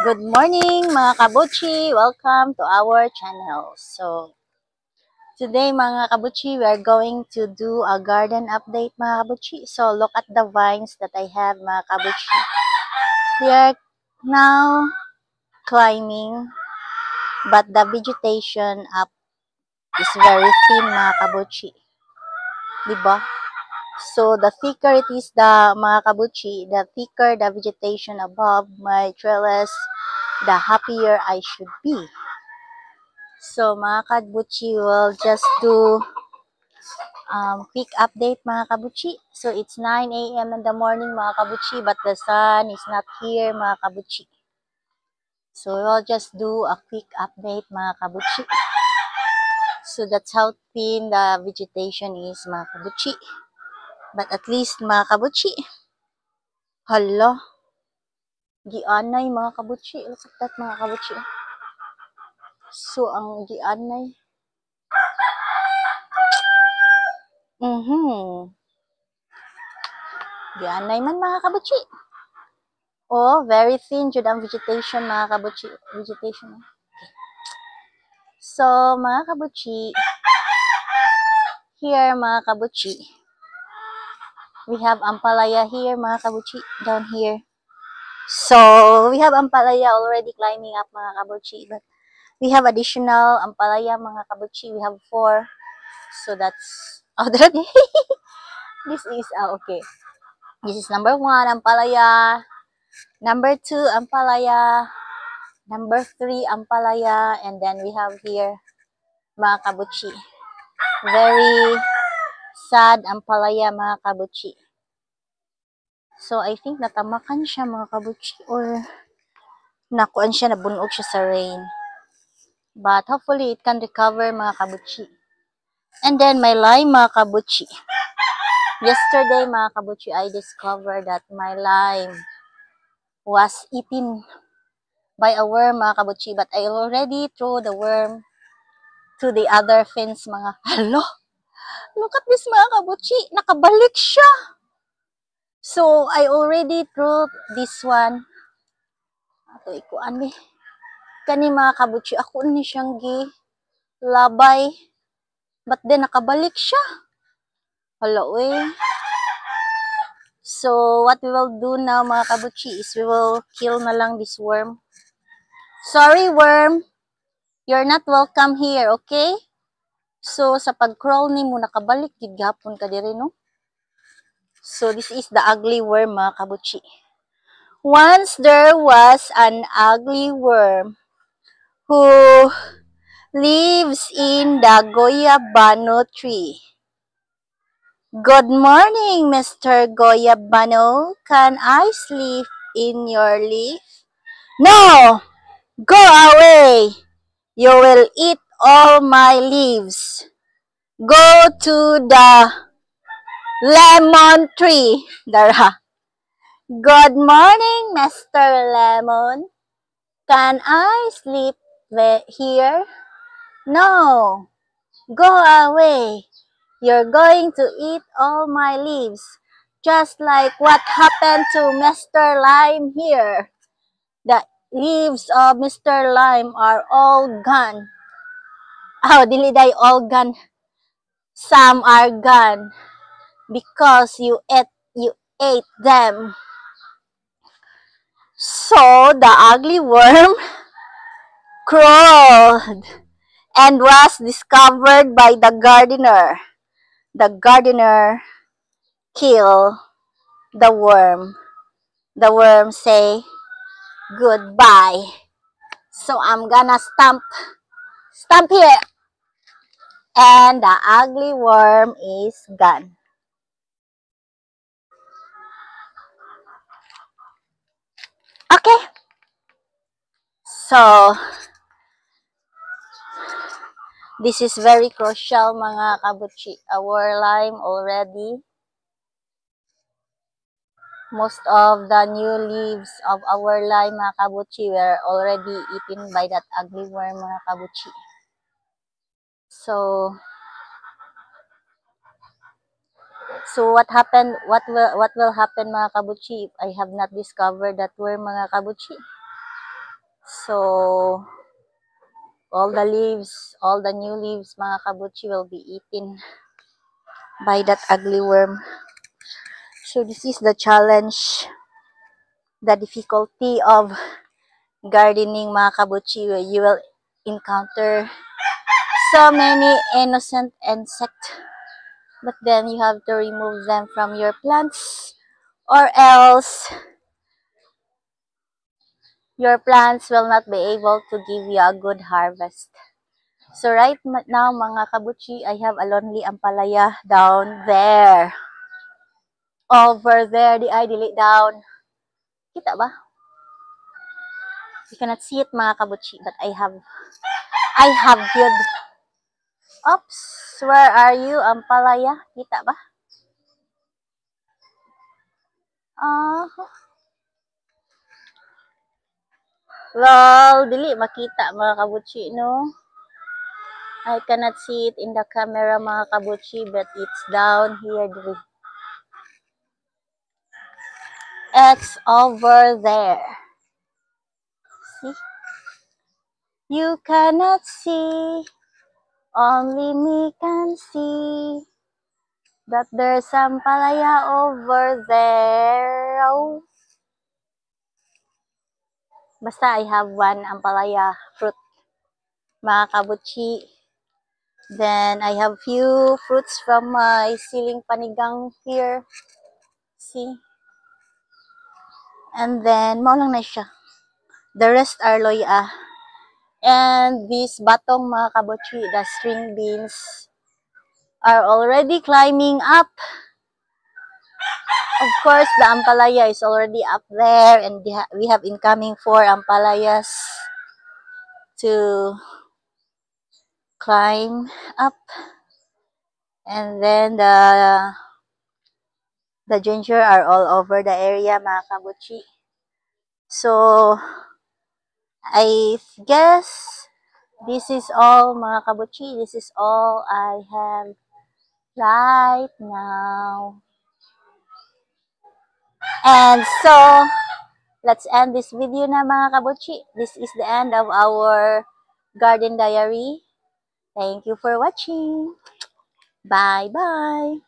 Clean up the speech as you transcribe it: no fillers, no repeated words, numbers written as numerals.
Good morning mga kabuchi! Welcome to our channel. So, today mga kabuchi, we are going to do a garden update mga kabuchi. So, look at the vines that I have mga kabuchi. They are now climbing, but the vegetation up is very thin mga kabuchi. Diba? So, the thicker it is the mga kabuchi, the thicker the vegetation above my trellis, the happier I should be. So, mga kabuchi, will just do quick update mga kabuchi. So, it's 9 a.m. in the morning mga kabuchi, but the sun is not here mga kabuchi. So, we'll just do a quick update mga kabuchi. So, that's how thin the vegetation is mga kabuchi. But at least mga kabuchi, hala, gianay mga kabuchi. Look at that mga kabuchi. So, ang gianay. Gianay man mga kabuchi. Oh, very thin jud ang vegetation mga kabuchi. Vegetation. So, mga kabuchi, here mga kabuchi, we have ampalaya here mga kabuchi, down here. So, we have ampalaya already climbing up mga kabuchi, but we have additional ampalaya mga kabuchi. We have 4. So, that's, oh, this is, okay. This is number 1, ampalaya. Number 2, ampalaya. Number 3, ampalaya. And then we have here, mga kabuchi, very sad ampalaya mga kabuchi. So, I think natamakan siya mga kabuchi, or nakuan siya, nabunog siya sa rain. But hopefully, it can recover mga kabuchi. And then, my lime mga kabuchi. Yesterday mga kabuchi, I discovered that my lime was eaten by a worm mga kabuchi. But I already threw the worm to the other fence mga. Hello! Look at this mga kabuchi. Nakabalik siya. So, I already threw this one. Ato, ikuan ni. Kani mga kabuchi, ako ni siyang labay. But then, nakabalik siya. Hala, So, what we will do now mga kabuchi is we will kill na lang this worm. Sorry, worm. You're not welcome here, okay? So, sa pag-crawl ni mo, nakabalik, gigapon ka diri, no? So, this is the ugly worm mga kabuchi. Once there was an ugly worm who lives in the Goyabano tree. Good morning, Mr. Goyabano. Can I sleep in your leaf? No! Go away! You will eat all my leaves. Go to the lemon tree. Dara. Good morning, Mr. Lemon. Can I sleep here? No. Go away. You're going to eat all my leaves. Just like what happened to Mr. Lime here. The leaves of Mr. Lime are all gone. Oh, dili day all gone. Some are gone because you ate them. So the ugly worm crawled and was discovered by the gardener. The gardener killed the worm. The worm say goodbye. So I'm gonna stamp here. And the ugly worm is gone. Okay. So, this is very crucial mga kabuchi. Our lime already. Most of the new leaves of our lime mga kabuchi were already eaten by that ugly worm mga kabuchi. So what happened? What will happen mga kabuchi if I have not discovered that worm mga kabuchi? So, all the leaves, all the new leaves, mga kabuchi, will be eaten by that ugly worm. So, this is the challenge, the difficulty of gardening, mga kabuchi, where you will encounter so many innocent insects, but then you have to remove them from your plants, or else your plants will not be able to give you a good harvest. So right now, mga kabuchi, I have a lonely ampalaya down there. Over there, the eye delete down. Kita ba? You cannot see it, mga kabuchi, but I have good. Oops, where are you, ampalaya? Kita ba? Well, dili makita, mga kabuchi, no? I cannot see it in the camera, mga kabuchi, but it's down here. It's over there. See? You cannot see, only me can see, that there's ampalaya over there. Oh. Basta I have one ampalaya fruit, mga kabuchi. Then I have few fruits from my siling panigang here. See? And then, maulang na siya. The rest are loya. And these batong, mga kabuchi, the string beans, are already climbing up. Of course, the ampalaya is already up there, and we have incoming 4 ampalayas to climb up. And then the ginger are all over the area, mga kabuchi. So, I guess this is all, mga kabuchi. This is all I have right now. And so, let's end this video na, mga kabuchi. This is the end of our garden diary. Thank you for watching. Bye-bye.